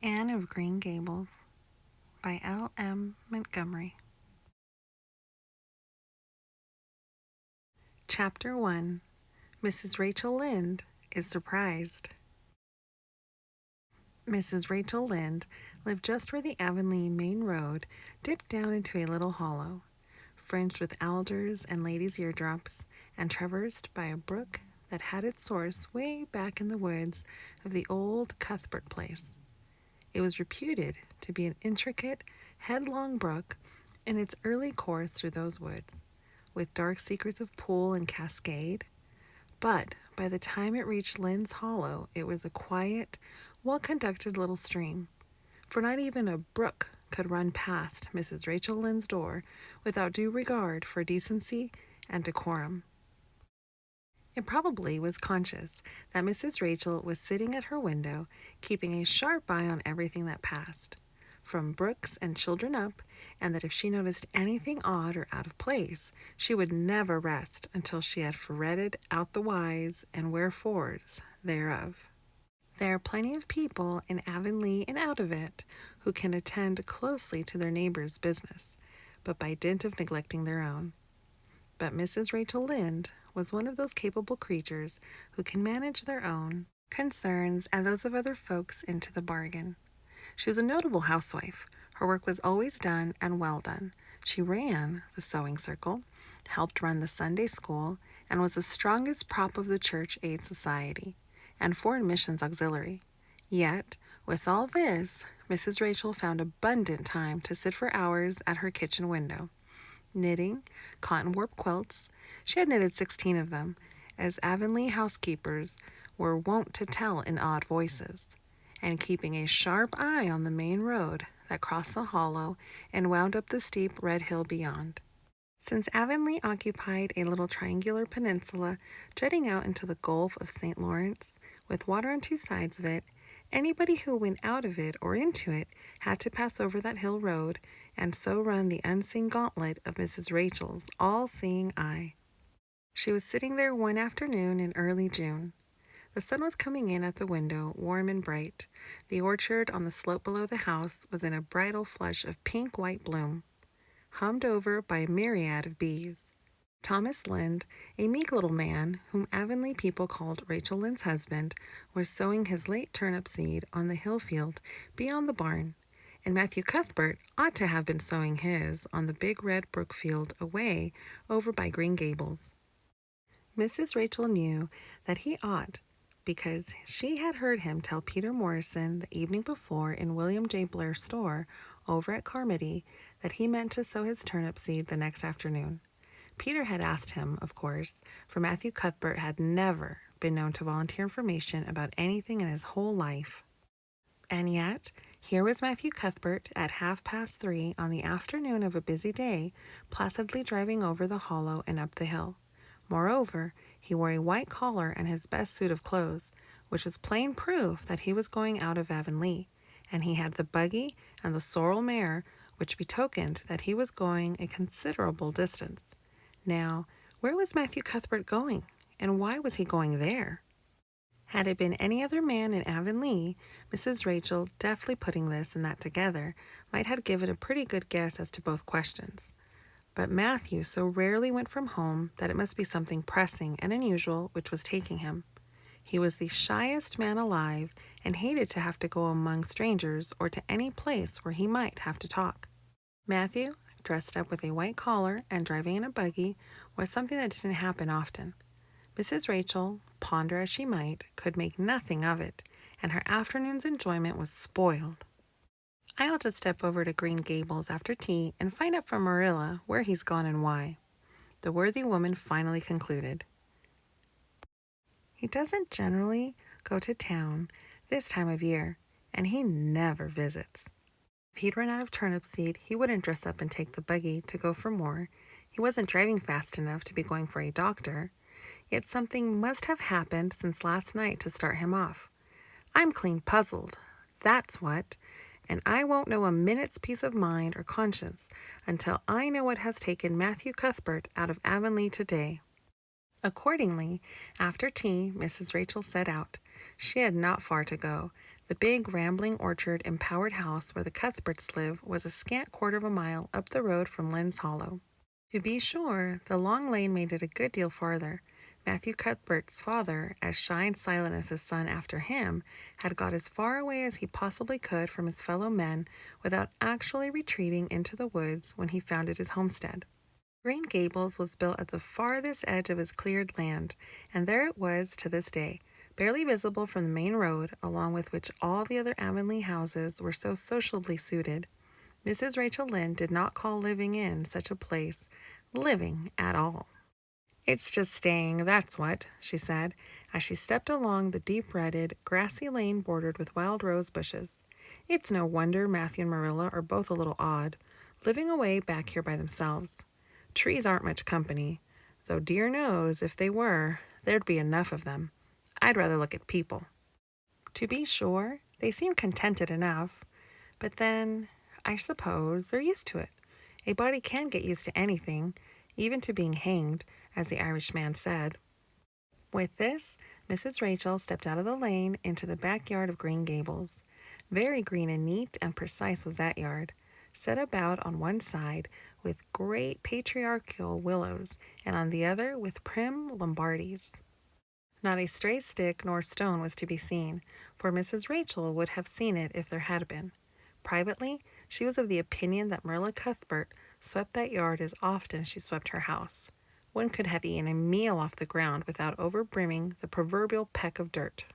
Anne of Green Gables by L.M. Montgomery. Chapter 1. Mrs. Rachel Lynde is surprised. Mrs. Rachel Lynde lived just where the Avonlea main road dipped down into a little hollow, fringed with alders and ladies' eardrops, and traversed by a brook that had its source way back in the woods of the old Cuthbert place. It was reputed to be an intricate, headlong brook in its early course through those woods, with dark secrets of pool and cascade. But by the time it reached Lynde's Hollow, it was a quiet, well-conducted little stream, for not even a brook could run past Mrs. Rachel Lynde's door without due regard for decency and decorum. It probably was conscious that Mrs. Rachel was sitting at her window, keeping a sharp eye on everything that passed, from brooks and children up, and that if she noticed anything odd or out of place, she would never rest until she had ferreted out the whys and wherefores thereof. There are plenty of people in Avonlea and out of it who can attend closely to their neighbors' business, but by dint of neglecting their own. But Mrs. Rachel Lynde was one of those capable creatures who can manage their own concerns and those of other folks into the bargain. She was a notable housewife. Her work was always done and well done. She ran the sewing circle, helped run the Sunday school, and was the strongest prop of the Church Aid Society and Foreign Missions Auxiliary. Yet, with all this, Mrs. Rachel found abundant time to sit for hours at her kitchen window, knitting cotton warp quilts. She had knitted 16 of them, as Avonlea housekeepers were wont to tell in odd voices, and keeping a sharp eye on the main road that crossed the hollow and wound up the steep red hill beyond. Since Avonlea occupied a little triangular peninsula jutting out into the Gulf of St. Lawrence, with water on two sides of it, anybody who went out of it or into it had to pass over that hill road and so run the unseen gauntlet of Mrs. Rachel's all-seeing eye. She was sitting there one afternoon in early June. The sun was coming in at the window, warm and bright. The orchard on the slope below the house was in a bridal flush of pink-white bloom, hummed over by a myriad of bees. Thomas Lynde, a meek little man, whom Avonlea people called Rachel Lynde's husband, was sowing his late turnip seed on the hill field beyond the barn, and Matthew Cuthbert ought to have been sowing his on the big red brook field away over by Green Gables. Mrs. Rachel knew that he ought, because she had heard him tell Peter Morrison the evening before in William J. Blair's store over at Carmody that he meant to sow his turnip seed the next afternoon. Peter had asked him, of course, for Matthew Cuthbert had never been known to volunteer information about anything in his whole life. And yet, here was Matthew Cuthbert at 3:30 on the afternoon of a busy day, placidly driving over the hollow and up the hill. Moreover, he wore a white collar and his best suit of clothes, which was plain proof that he was going out of Avonlea, and he had the buggy and the sorrel mare, which betokened that he was going a considerable distance. Now, where was Matthew Cuthbert going, and why was he going there? Had it been any other man in Avonlea, Mrs. Rachel, deftly putting this and that together, might have given a pretty good guess as to both questions. But Matthew so rarely went from home that it must be something pressing and unusual which was taking him. He was the shyest man alive and hated to have to go among strangers or to any place where he might have to talk. Matthew, dressed up with a white collar and driving in a buggy, was something that didn't happen often. Mrs. Rachel, ponder as she might, could make nothing of it, and her afternoon's enjoyment was spoiled. I'll just step over to Green Gables after tea and find out from Marilla where he's gone and why, the worthy woman finally concluded. He doesn't generally go to town this time of year, and he never visits. If he'd run out of turnip seed, he wouldn't dress up and take the buggy to go for more. He wasn't driving fast enough to be going for a doctor. Yet something must have happened since last night to start him off. I'm clean puzzled, that's what, and I won't know a minute's peace of mind or conscience until I know what has taken Matthew Cuthbert out of Avonlea today. Accordingly, after tea, Mrs. Rachel set out. She had not far to go. The big, rambling orchard empowered house where the Cuthberts lived was a scant quarter of a mile up the road from Lynde's Hollow. To be sure, the long lane made it a good deal farther. Matthew Cuthbert's father, as shy and silent as his son after him, had got as far away as he possibly could from his fellow men without actually retreating into the woods when he founded his homestead. Green Gables was built at the farthest edge of his cleared land, and there it was to this day, barely visible from the main road, along with which all the other Avonlea houses were so sociably suited. Mrs. Rachel Lynde did not call living in such a place living at all. "It's just staying, that's what," she said, as she stepped along the deep-rutted, grassy lane bordered with wild rose bushes. "It's no wonder Matthew and Marilla are both a little odd, living away back here by themselves. Trees aren't much company, though dear knows if they were, there'd be enough of them. I'd rather look at people." To be sure, they seemed contented enough, but then, I suppose, they're used to it. A body can get used to anything, even to being hanged, as the Irishman said. With this, Mrs. Rachel stepped out of the lane into the backyard of Green Gables. Very green and neat and precise was that yard, set about on one side with great patriarchal willows, and on the other with prim Lombardies. Not a stray stick nor stone was to be seen, for Mrs. Rachel would have seen it if there had been. Privately, she was of the opinion that Marilla Cuthbert swept that yard as often as she swept her house. One could have eaten a meal off the ground without overbrimming the proverbial peck of dirt.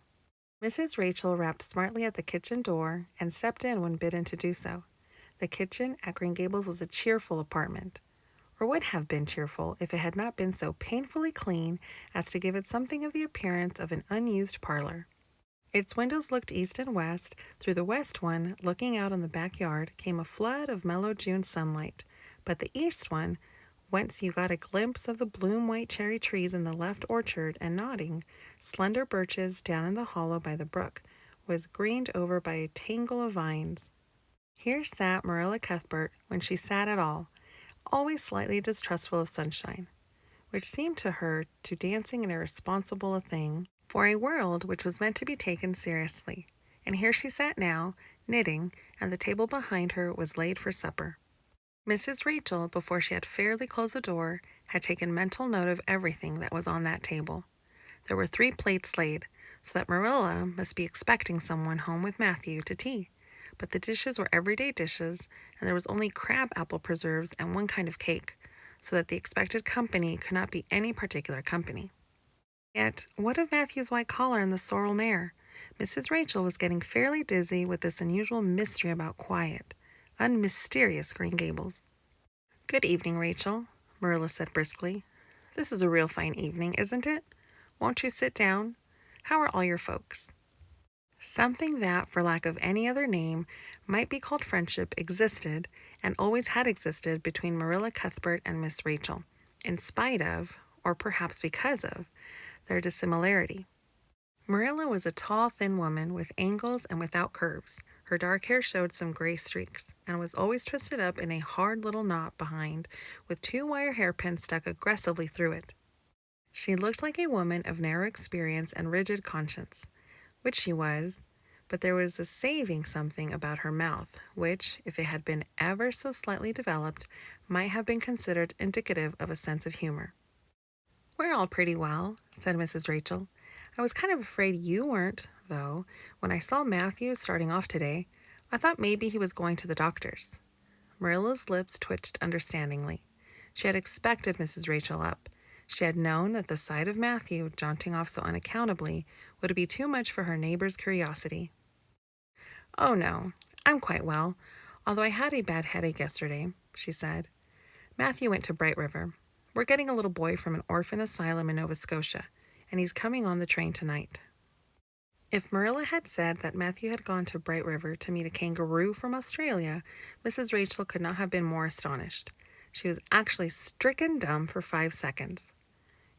Mrs. Rachel rapped smartly at the kitchen door and stepped in when bidden to do so. The kitchen at Green Gables was a cheerful apartment, or would have been cheerful if it had not been so painfully clean as to give it something of the appearance of an unused parlor. Its windows looked east and west. Through the west one, looking out on the backyard, came a flood of mellow June sunlight, but the east one, whence you got a glimpse of the bloom-white cherry trees in the left orchard and nodding, slender birches down in the hollow by the brook, was greened over by a tangle of vines. Here sat Marilla Cuthbert when she sat at all, always slightly distrustful of sunshine, which seemed to her too dancing and irresponsible a thing for a world which was meant to be taken seriously. And here she sat now, knitting, and the table behind her was laid for supper. Mrs. Rachel, before she had fairly closed the door, had taken mental note of everything that was on that table. There were 3 plates laid, so that Marilla must be expecting someone home with Matthew to tea. But the dishes were everyday dishes, and there was only crab apple preserves and one kind of cake, so that the expected company could not be any particular company. Yet, what of Matthew's white collar and the sorrel mare? Mrs. Rachel was getting fairly dizzy with this unusual mystery about quiet, unmysterious Green Gables. "Good evening, Rachel," Marilla said briskly. "This is a real fine evening, isn't it? Won't you sit down? How are all your folks?" Something that, for lack of any other name, might be called friendship existed, and always had existed, between Marilla Cuthbert and Miss Rachel, in spite of, or perhaps because of, their dissimilarity. Marilla was a tall, thin woman with angles and without curves. Her dark hair showed some gray streaks, and was always twisted up in a hard little knot behind, with 2 wire hairpins stuck aggressively through it. She looked like a woman of narrow experience and rigid conscience, which she was, but there was a saving something about her mouth, which, if it had been ever so slightly developed, might have been considered indicative of a sense of humor. "We're all pretty well," said Mrs. Rachel. "I was kind of afraid you weren't, though. When I saw Matthew starting off today, I thought maybe he was going to the doctor's." Marilla's lips twitched understandingly. She had expected Mrs. Rachel up. She had known that the sight of Matthew jaunting off so unaccountably would be too much for her neighbor's curiosity. "Oh, no, I'm quite well, although I had a bad headache yesterday," she said. "Matthew went to Bright River. We're getting a little boy from an orphan asylum in Nova Scotia, and he's coming on the train tonight." If Marilla had said that Matthew had gone to Bright River to meet a kangaroo from Australia, Mrs. Rachel could not have been more astonished. She was actually stricken dumb for 5 seconds.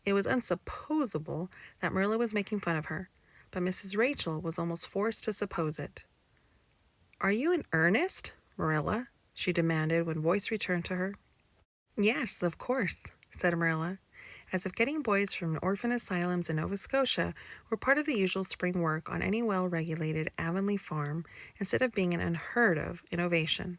It was unsupposable that Marilla was making fun of her, but Mrs. Rachel was almost forced to suppose it. "Are you in earnest, Marilla?" she demanded when voice returned to her. "Yes, of course," said Marilla, as if getting boys from orphan asylums in Nova Scotia were part of the usual spring work on any well-regulated Avonlea farm instead of being an unheard-of innovation.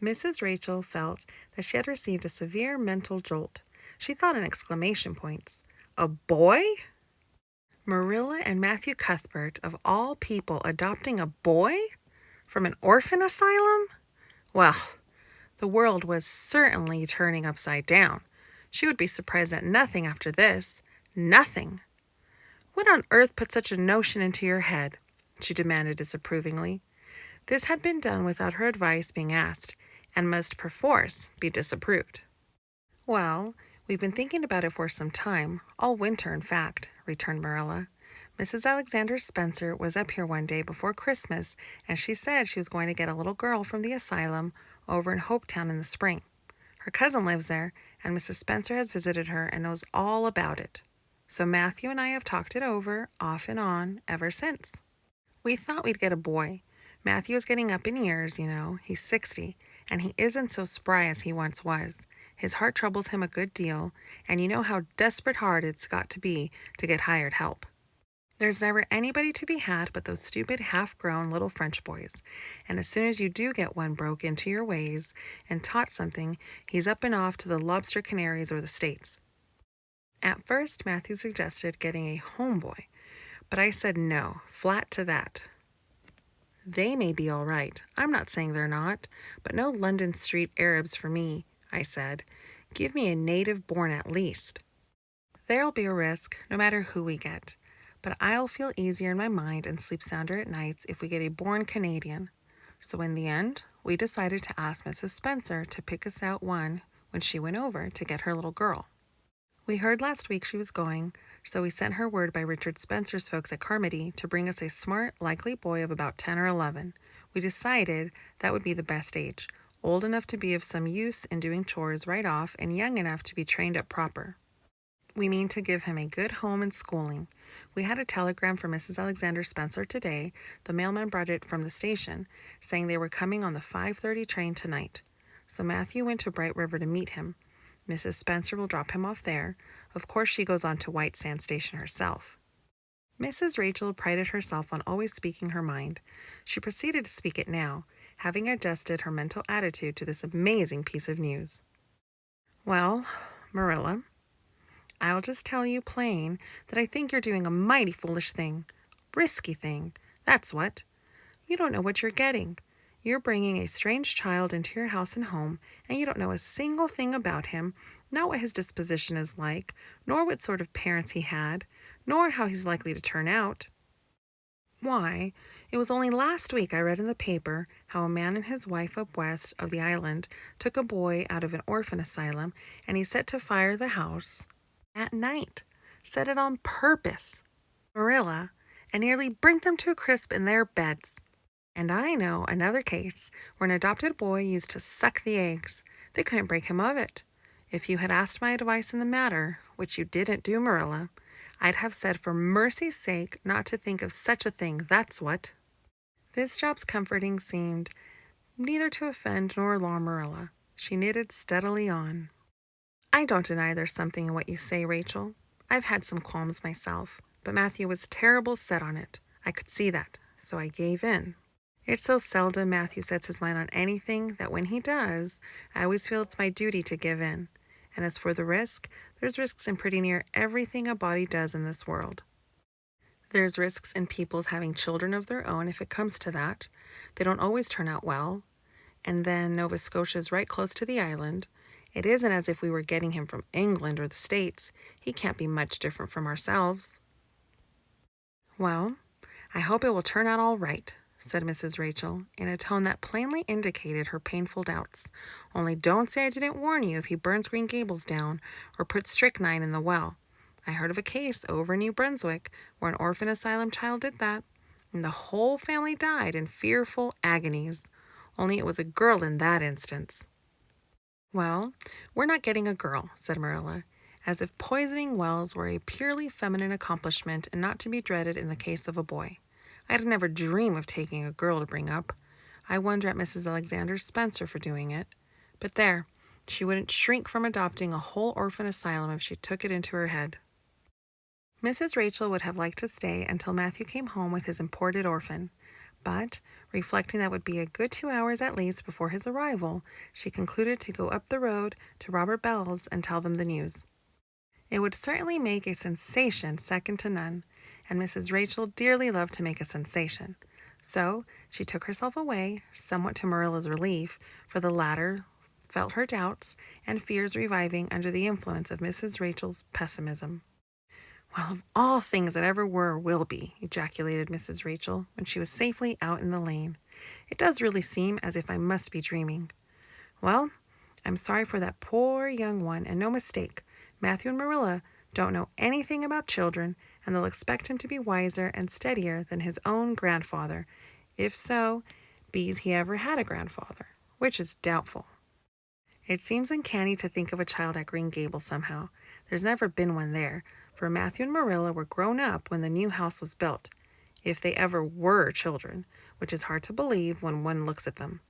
Mrs. Rachel felt that she had received a severe mental jolt. She thought in exclamation points. A boy? Marilla and Matthew Cuthbert, of all people, adopting a boy? From an orphan asylum? Well, the world was certainly turning upside down. She would be surprised at nothing after this. Nothing. What on earth put such a notion into your head? She demanded disapprovingly. This had been done without her advice being asked, and must perforce be disapproved. Well, we've been thinking about it for some time, all winter in fact, returned Marilla. Mrs. Alexander Spencer was up here one day before Christmas, and she said she was going to get a little girl from the asylum over in Hopetown in the spring. Her cousin lives there, and Mrs. Spencer has visited her and knows all about it. So Matthew and I have talked it over, off and on, ever since. We thought we'd get a boy. Matthew is getting up in years, you know. He's 60, and he isn't so spry as he once was. His heart troubles him a good deal, and you know how desperate hard it's got to be to get hired help. There's never anybody to be had but those stupid half-grown little French boys, and as soon as you do get one broke into your ways and taught something, he's up and off to the Lobster Canaries or the States. At first, Matthew suggested getting a homeboy, but I said no, flat to that. They may be all right. I'm not saying they're not, but no London street Arabs for me, I said. Give me a native born at least. There'll be a risk, no matter who we get, but I'll feel easier in my mind and sleep sounder at nights if we get a born Canadian. So in the end, we decided to ask Mrs. Spencer to pick us out one when she went over to get her little girl. We heard last week she was going, so we sent her word by Richard Spencer's folks at Carmody to bring us a smart, likely boy of about 10 or 11. We decided that would be the best age, old enough to be of some use in doing chores right off and young enough to be trained up proper. We mean to give him a good home and schooling. We had a telegram from Mrs. Alexander Spencer today. The mailman brought it from the station, saying they were coming on the 5:30 train tonight. So Matthew went to Bright River to meet him. Mrs. Spencer will drop him off there. Of course, she goes on to White Sand Station herself. Mrs. Rachel prided herself on always speaking her mind. She proceeded to speak it now, having adjusted her mental attitude to this amazing piece of news. Well, Marilla, I'll just tell you plain that I think you're doing a mighty foolish thing. Risky thing, that's what. You don't know what you're getting. You're bringing a strange child into your house and home, and you don't know a single thing about him, not what his disposition is like, nor what sort of parents he had, nor how he's likely to turn out. Why, it was only last week I read in the paper how a man and his wife up west of the island took a boy out of an orphan asylum, and he set to fire the house at night, set it on purpose, Marilla, and nearly burnt them to a crisp in their beds. And I know another case where an adopted boy used to suck the eggs. They couldn't break him of it. If you had asked my advice in the matter, which you didn't do, Marilla, I'd have said for mercy's sake not to think of such a thing, that's what. This job's comforting seemed neither to offend nor alarm Marilla. She knitted steadily on. I don't deny there's something in what you say, Rachel. I've had some qualms myself, but Matthew was terrible set on it. I could see that, so I gave in. It's so seldom Matthew sets his mind on anything that when he does, I always feel it's my duty to give in. And as for the risk, there's risks in pretty near everything a body does in this world. There's risks in people's having children of their own if it comes to that. They don't always turn out well. And then Nova Scotia's right close to the island. It isn't as if we were getting him from England or the States. He can't be much different from ourselves. Well, I hope it will turn out all right, said Mrs. Rachel, in a tone that plainly indicated her painful doubts. Only don't say I didn't warn you if he burns Green Gables down or puts strychnine in the well. I heard of a case over in New Brunswick where an orphan asylum child did that, and the whole family died in fearful agonies. Only it was a girl in that instance. Well, we're not getting a girl, said Marilla, as if poisoning wells were a purely feminine accomplishment and not to be dreaded in the case of a boy. I'd never dream of taking a girl to bring up. I wonder at Mrs. Alexander Spencer for doing it. But there, She wouldn't shrink from adopting a whole orphan asylum if she took it into her head. Mrs. Rachel would have liked to stay until Matthew came home with his imported orphan, but, reflecting that would be a good 2 hours at least before his arrival, she concluded to go up the road to Robert Bell's and tell them the news. It would certainly make a sensation second to none, and Mrs. Rachel dearly loved to make a sensation. So she took herself away, somewhat to Marilla's relief, for the latter felt her doubts and fears reviving under the influence of Mrs. Rachel's pessimism. "Well, of all things that ever were or will be," ejaculated Mrs. Rachel when she was safely out in the lane. "It does really seem as if I must be dreaming. Well, I'm sorry for that poor young one, and no mistake. Matthew and Marilla don't know anything about children, and they'll expect him to be wiser and steadier than his own grandfather, if so be's he ever had a grandfather, which is doubtful. It seems uncanny to think of a child at Green Gables somehow. There's never been one there, for Matthew and Marilla were grown up when the new house was built, if they ever were children, which is hard to believe when one looks at them.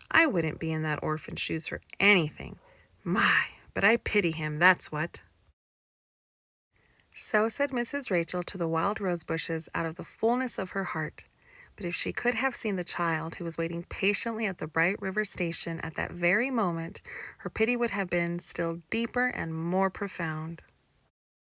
I wouldn't be in that orphan's shoes for anything. My, but I pity him, that's what." So said Mrs. Rachel to the wild rose bushes out of the fullness of her heart. But if she could have seen the child who was waiting patiently at the Bright River station at that very moment, her pity would have been still deeper and more profound.